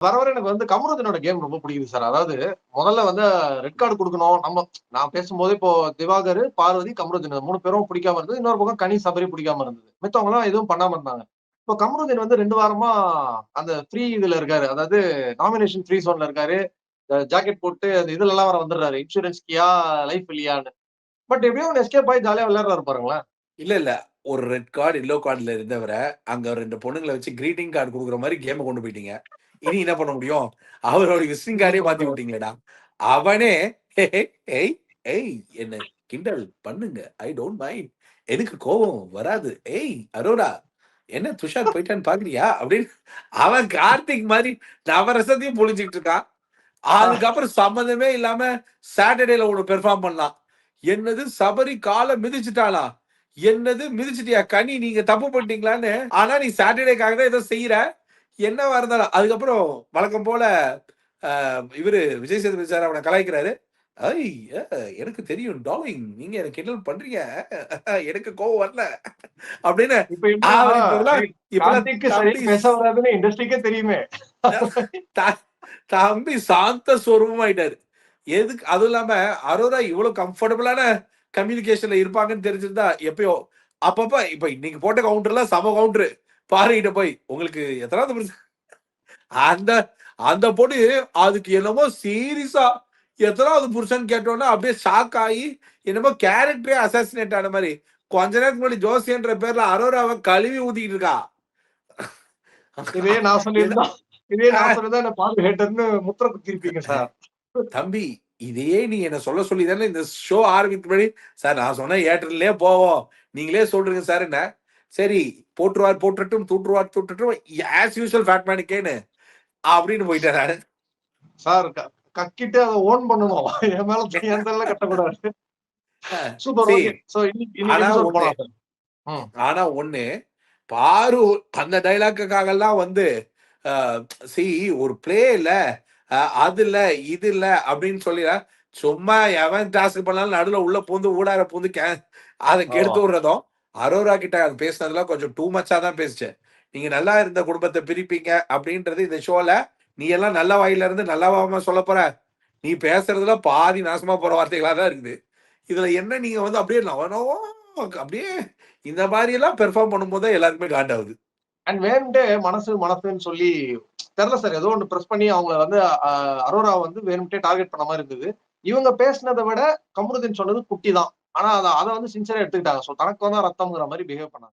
வர வர எனக்கு வந்து கமருதீனோட கேம் ரொம்ப பிடிக்குது சார். அதாவது முதல்ல வந்து ரெட் கார்டு குடுக்கணும். நான் பேசும்போது இப்போ திவாகர், பார்வதி, கமருதீன் 3 பேரும் பிடிக்காம இருந்தது. இன்னொரு பக்கம் கனி, சபரி பிடிக்காம இருந்தது. மித்தவங்கலாம் எதுவும் பண்ணாம இருந்தாங்க. இப்போ கமருதீன் வந்து 2 வாரமா அந்த ஃப்ரீ இதுல இருக்காரு. அதாவது நாமினேஷன் ஃப்ரீ ஜோன்ல இருக்காரு. ஜாக்கெட் போட்டு அந்த இதுலலாம் வேற வந்துடுறாரு. இன்சூரன்ஸ் கியா, லைஃப் இல்லையான்னு. பட் எப்படியோ ஒண்ணு எஸ்கேப் ஆயி ஜாலியா விளையாடுறாரு பாருங்களேன். இல்ல. ஒரு ரெட் கார்டு, எல்லோ கார்டுல இருந்தவர, அங்க 2 பொண்ணுங்கள வச்சு கிரீட்டிங் கார்டு குடுக்குற மாரி கேம கொண்டு போயிட்டீங்க. இனி என்ன பண்ண முடியும்? அவரோட விசிட்டிங் கார்டே மாத்தி விட்டீங்களேடா. அவனே ஏய், ஏய் என்ன கிண்டல் பண்ணுங்க. I don't mind. எனக்கு கோவம் வராது. ஏய் அரோரா, என்ன துஷார் போயிட்டான்னு பார்க்குறியா? அப்படின்னு அவன் கார்த்திக் மாரி நவரசத்தையும் பொழிஞ்சுகிட்டு இருக்கான். அதுக்கப்புறம் சம்மந்தமே இல்லாம சாட்டர்டேல ஒண்ணு பெர்ஃபார்ம் பண்ணான். என்னது சபரி கால மிதிச்சுட்டாளா? என்னது மிதிச்சிட்டியா? கனி நீங்க தப்பு பண்ணிட்டீங்களான்னு. ஆனா நீ சாட்டர்டேக்காக தான் ஏதோ செய்ற. என்னவா இருந்தாலும் அதுக்கப்புறம் வழக்கம் போல இவரு விஜய் சேதுபதி சார் அவன கலாய்க்கிறாரு. ஐ எனக்கு தெரியும் டார்லிங். நீங்க என்ன கிண்டல் பண்றீங்க. எனக்கு கோவம் வரல. அப்படின்னு இப்ப என்னன்னா, அவர் இப்பலாம் இப்பலாம் கார்த்திக்கு சரியா தம்பி பேச வராதுன்னு இண்டஸ்ட்ரிக்கே தெரியுமே. த- தம்பி சாந்த சொரூபமாயிட்டாரு. எதுக்கு அதுவும் இல்லாம அரோரா இவ்வளவு கம்ஃபர்டபுளான கம்யூனிகேஷன்ல இருப்பாங்கன்னு தெரிஞ்சிருந்தா எப்பயோ அப்பப்ப இப்ப இன்னைக்கு போட்ட கவுண்டர்லாம் சம கவுண்டர் பாருகிட்ட போய் உங்களுக்கு எத்தனாவது அந்த அந்த பொண்ணு அதுக்கு என்னமோ சீரியஸா எத்தனாவது புருஷன் கேட்டோன்னா அப்படியே ஷாக் ஆகி என்னமோ கேரக்டரே அசாசினேட் ஆன மாதிரி கொஞ்ச நேரத்துக்கு முன்னாடி ஜோசியன்ற பேர்ல அரோராவை கழுவி ஊத்திக்கிட்டு இருக்கா. இதே நான் என்ன சொல்லியிருந்தா இதே நான் சொல்லிதான் என்ன பால் ஹேட்டர்னு முத்திர குத்திருப்பீங்க சார். தம்பி இதையே நீ என்ன சொல்ல சொல்லி தானே இந்த ஷோ ஆரம்பிக்க முன்னாடி சார் நான் சொன்னேன் ஏட்டர்லயே போவோம் நீங்களே சொல்றீங்க சார் என்ன சரி போட்டுருவார் போட்டுட்டும் தூட்டுருவார் தூட்டுட்டும் ஆஸ் யூஸ்வல் ஃபேட்மேனுக்கேன்னு அப்படின்னு போயிட்டேன் நானு. சார் கக்கிட்டு அதை ஓன் பண்ணணும். என் மேல என் தலையில கட்டக்கூடாது. சூப்பர். See, okay. சோ இன்னைக்கு ஆனா எபிசோட் ஒண்ணு போலாம் சார். ம். ஆனா ஒண்ணு பாரு அந்த டைலாக்குக்காக எல்லாம் வந்து சி ஒரு பிளே இல்ல அது இல்ல இது இல்ல அப்படின்னு சொல்லி சும்மா எவன் டாஸ்க் பண்ணாலும் நடுவுல உள்ள பூந்து ஊடார பூந்து அதை ஆமா. கெடுத்து விடுறதும் அரோரா கிட்ட அது பேசினதுலாம் கொஞ்சம் டூ மச்சா தான் பேசுச்சு. நீங்க நல்லா இருந்த குடும்பத்தை பிரிப்பீங்க அப்படின்றது இந்த ஷோல நீ எல்லாம் நல்ல வாயில இருந்து நல்லாவாம சொல்ல போற நீ பேசுறதுல பாதி நாசமா போற வார்த்தைகளா தான் இருக்குது. இதுல என்ன நீங்க வந்து அப்படியே நவனோ அப்படியே இந்த மாதிரி எல்லாம் பெர்ஃபார்ம் பண்ணும்போது எல்லாருக்குமே காண்டாகுது. அண்ட் வேணும்ட்டே மனசுன்னு சொல்லி தெரியல சார். ஏதோ ஒண்ணு பிரஸ் பண்ணி அவங்க வந்து அரோரா வந்து வேணும்ட்டே டார்கெட் பண்ண மாதிரி இருந்தது. இவங்க பேசினதை விட கமருதீன் சொன்னது குட்டி தான். ஆனா அத வந்து சின்சியரா எடுத்துக்கிட்டாங்க. சோ தனக்கு தான் ரத்தம்ங்கிற மாதிரி பிஹேவ் பண்ணாங்க.